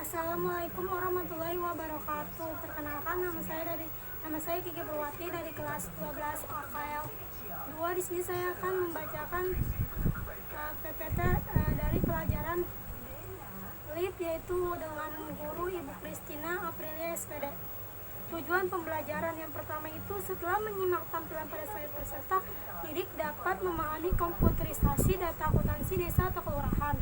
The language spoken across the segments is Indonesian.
Assalamualaikum warahmatullahi wabarakatuh. Perkenalkan, nama saya Kiki Purwati dari kelas 12 AKL 2. Di sini saya akan membacakan PPT dari pelajaran LIP, yaitu dengan guru Ibu Kristina Aprilia SPD. Tujuan pembelajaran yang pertama itu, setelah menyimak tampilan pada slide peserta didik dapat memahami komputerisasi data akuntansi desa atau kelurahan.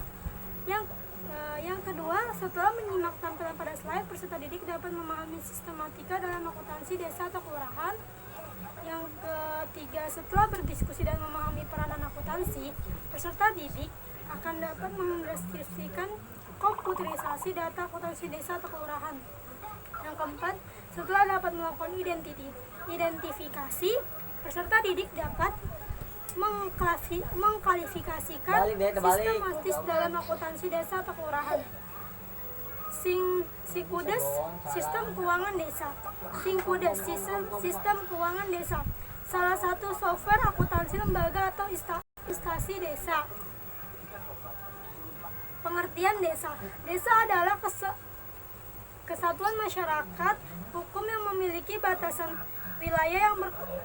Yang kedua, setelah menyimak tampilan pada slide, peserta didik dapat memahami sistematika dalam akuntansi desa atau kelurahan. Yang ketiga, setelah berdiskusi dan memahami peranan akuntansi, peserta didik akan dapat mendeskripsikan komputerisasi data akuntansi desa atau kelurahan. Yang keempat, setelah dapat melakukan identifikasi, peserta didik dapat mengklasifikasikan sistematis dalam akuntansi desa atau kelurahan. SIKUDES, sistem keuangan desa. SIKUDES, sistem keuangan desa, salah satu software akuntansi lembaga atau instansi desa. Pengertian desa. Desa adalah kesatuan masyarakat hukum yang memiliki batasan wilayah yang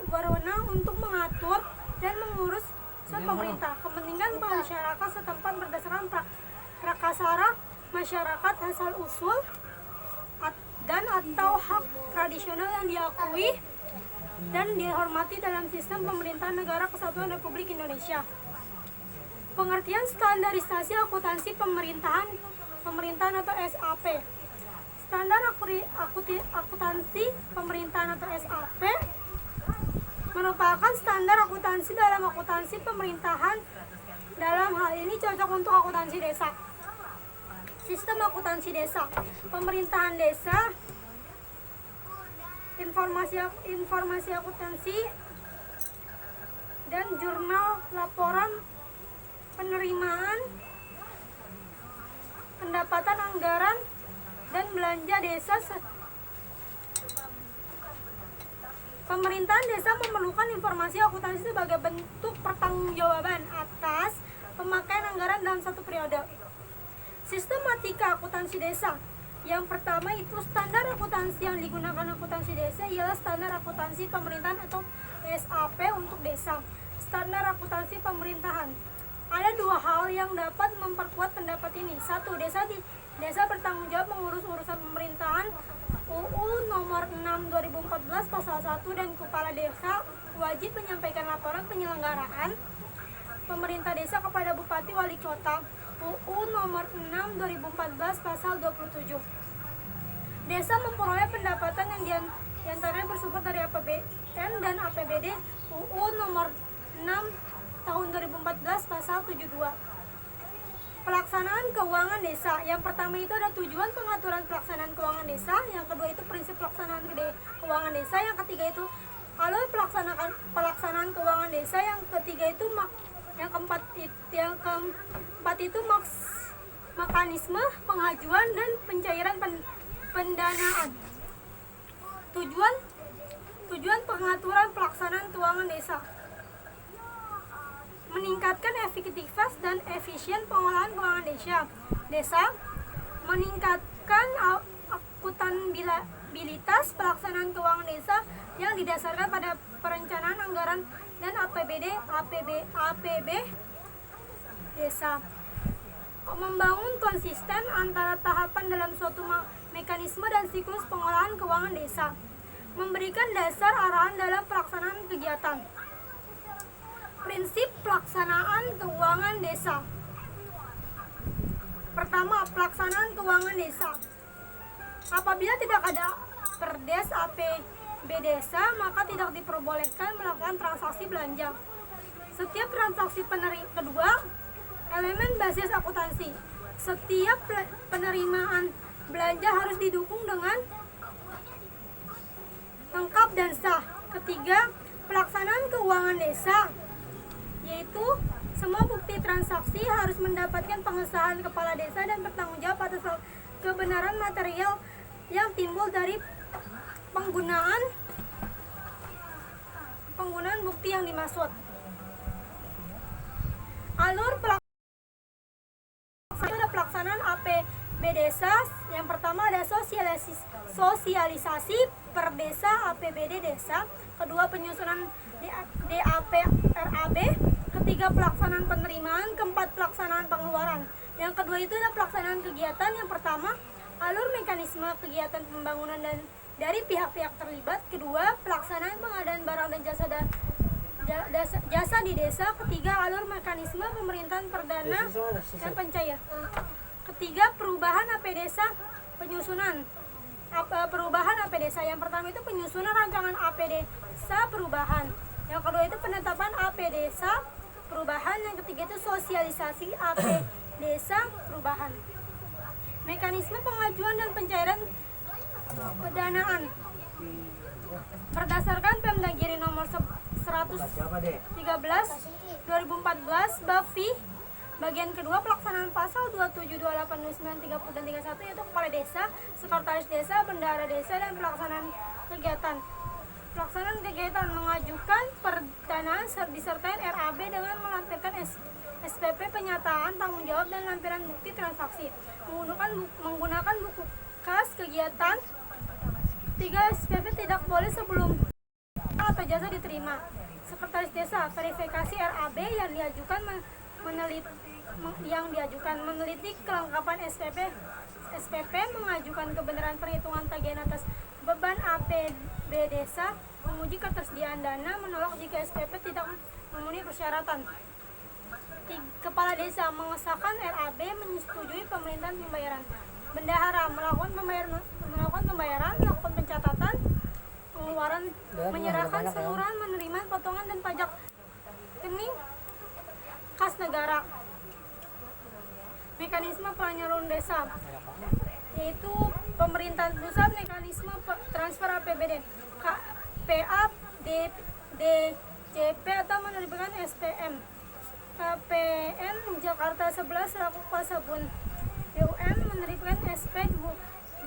berwenang untuk mengatur dan mengurus pemerintah kepentingan masyarakat setempat berdasarkan prakasara masyarakat asal usul dan atau hak tradisional yang diakui dan dihormati dalam sistem pemerintahan Negara Kesatuan Republik Indonesia. Pengertian standarisasi akuntansi pemerintahan atau SAP. Standar akuntansi pemerintahan atau SAP merupakan standar akuntansi dalam akuntansi pemerintahan. Dalam hal ini cocok untuk akuntansi desa. Sistem akuntansi desa, pemerintahan desa, informasi akuntansi, dan jurnal laporan penerimaan, pendapatan anggaran, dan belanja desa. Pemerintahan desa memerlukan informasi akuntansi sebagai bentuk pertanggungjawaban atas pemakaian anggaran dalam satu periode. Sistematika akuntansi desa. Yang pertama itu, standar akuntansi yang digunakan akuntansi desa ialah standar akuntansi pemerintahan atau SAP untuk desa. Standar akuntansi pemerintahan. Ada dua hal yang dapat memperkuat pendapat ini. Satu, desa bertanggung jawab mengurus urusan pemerintahan. UU nomor 6 2014 pasal 1, dan kepala desa wajib menyampaikan laporan penyelenggaraan pemerintah desa kepada bupati wali kota. UU nomor 6 2014 pasal 27. Desa memperoleh pendapatan yang diantaranya bersumber dari APBN dan APBD. UU nomor 6 tahun 2014 pasal 72. Pelaksanaan keuangan desa. Yang pertama itu ada tujuan pengaturan pelaksanaan keuangan desa. Yang kedua itu prinsip pelaksanaan keuangan desa. Yang ketiga itu alur pelaksanaan keuangan desa. Yang ketiga itu yang keempat itu mekanisme pengajuan dan pencairan pendanaan. Tujuan pengaturan pelaksanaan keuangan desa: meningkatkan efektivitas dan efisien pengolahan keuangan desa, meningkatkan akuntabilitas pelaksanaan keuangan desa yang didasarkan pada perencanaan anggaran dan APB desa. Membangun konsisten antara tahapan dalam suatu mekanisme dan siklus pengolahan keuangan desa. Memberikan dasar arahan dalam pelaksanaan kegiatan. Prinsip pelaksanaan keuangan desa. Pertama, pelaksanaan keuangan desa. Apabila tidak ada Perdes APB desa, maka tidak diperbolehkan melakukan transaksi belanja. Setiap transaksi kedua, elemen basis akuntansi. Setiap penerimaan belanja harus didukung dengan lengkap dan sah. Ketiga, pelaksanaan keuangan desa, yaitu semua bukti transaksi harus mendapatkan pengesahan kepala desa dan bertanggung jawab atas kebenaran material yang timbul dari penggunaan bukti yang dimaksud. Alur pelaksanaan APB desa. Yang sosialisasi per desa APBD desa. Kedua, penyusunan DAP RAB. Ketiga, pelaksanaan penerimaan. Keempat, pelaksanaan pengeluaran. Yang kedua itu adalah pelaksanaan kegiatan. Yang pertama, alur mekanisme kegiatan pembangunan dan dari pihak-pihak terlibat. Kedua, pelaksanaan pengadaan barang dan jasa di desa. Ketiga, alur mekanisme pemerintahan perdana dan pencair. Ketiga, perubahan AP desa, penyusunan perubahan AP desa. Yang pertama itu penyusunan rancangan AP desa perubahan. Yang kedua itu penetapan AP desa perubahan. Yang ketiga itu sosialisasi AP desa perubahan. Mekanisme pengajuan dan pencairan pendanaan berdasarkan Pemdagiri nomor 113 2014 BAFI bagian kedua, pelaksanaan pasal 27, 28, 29, 30 dan 31 yaitu kepala desa, sekretaris desa, bendahara desa, dan pelaksanaan kegiatan. Pelaksanaan kegiatan mengajukan pendanaan disertai RAB dengan melampirkan SPP penyataan tanggung jawab dan lampiran bukti transaksi menggunakan buku kas kegiatan. 3. SPP tidak boleh sebelum atau jasa diterima. Sekretaris desa verifikasi RAB yang diajukan meneliti kelengkapan SPP, mengajukan kebenaran perhitungan tagihan atas beban APB desa, menguji ketersediaan dana, menolak jika SPP tidak memenuhi persyaratan. Kepala desa mengesahkan RAB, menyetujui pemerintahan pembayaran. Bendahara melakukan pembayaran, melakukan pencatatan, pengeluaran, menyerahkan seluruhan, penerimaan, potongan dan pajak rekening kas negara. Mekanisme penyaluran desa yaitu pemerintahan pusat, mekanisme transfer APBD, KPA, DJP atau menerbitkan SPM. KPN Jakarta 11 selaku kuasa BUM menerbitkan SP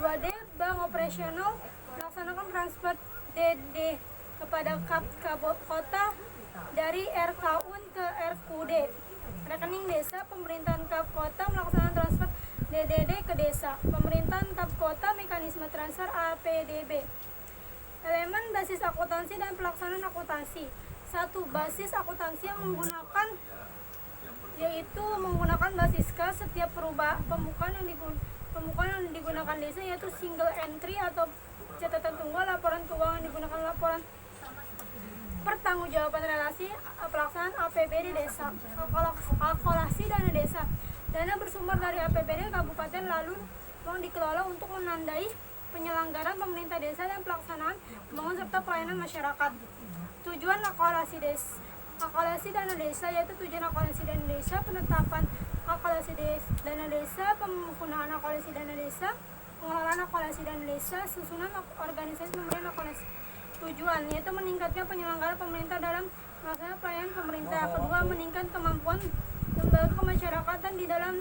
2D. Bank operasional melaksanakan transfer DD kepada Kota dari RKUN ke RQD. Rekening desa, pemerintahan Kap Kota melaksanakan transfer DDD ke desa. Pemerintahan Kap Kota, mekanisme transfer APDB. Elemen basis akuntansi dan pelaksanaan akuntansi. 1. Basis akuntansi yang menggunakan basis kas. Setiap pembukaan yang digunakan desa yaitu single entry atau catatan tunggal. Laporan keuangan digunakan laporan pertanggungjawaban relasi pelaksanaan APBD desa. Alokasi dana desa. Dana bersumber dari APBD kabupaten lalu uang dikelola untuk menandai penyelenggaraan pemerintah desa dan pelaksanaan pembangunan serta pelayanan masyarakat. Tujuan akumulasi dana desa yaitu tujuan akumulasi dana desa, penetapan akumulasi dana desa, penggunaan akumulasi dana desa, pengelolaan akumulasi dana desa, susunan organisasi pemberian akumulasi. Tujuan yaitu meningkatkan penyelenggaraan pemerintah dalam melaksanakan pelayanan pemerintah. Kedua, meningkatkan kemampuan lembaga kemasyarakatan di dalam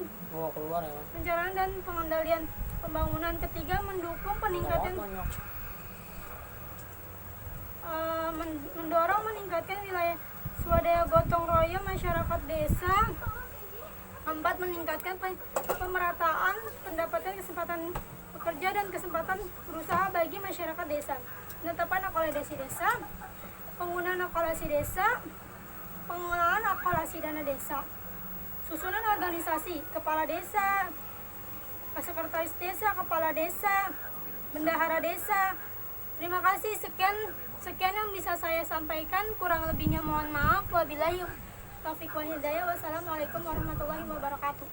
perencanaan dan pengendalian pembangunan. Ketiga, mendukung peningkatan mendorong meningkatkan wilayah swadaya gotong royong masyarakat desa. 4. Meningkatkan pemerataan pendapatan, kesempatan bekerja dan kesempatan berusaha bagi masyarakat desa. Penetapan akumulasi desa, penggunaan akumulasi desa, pengelolaan akumulasi dana desa. Susunan organisasi, kepala desa, sekretaris desa, kepala desa, bendahara desa. Terima kasih, sekian yang bisa saya sampaikan, kurang lebihnya mohon maaf. Wabillahi taufiq wal hidayah. Wassalamualaikum warahmatullahi wabarakatuh.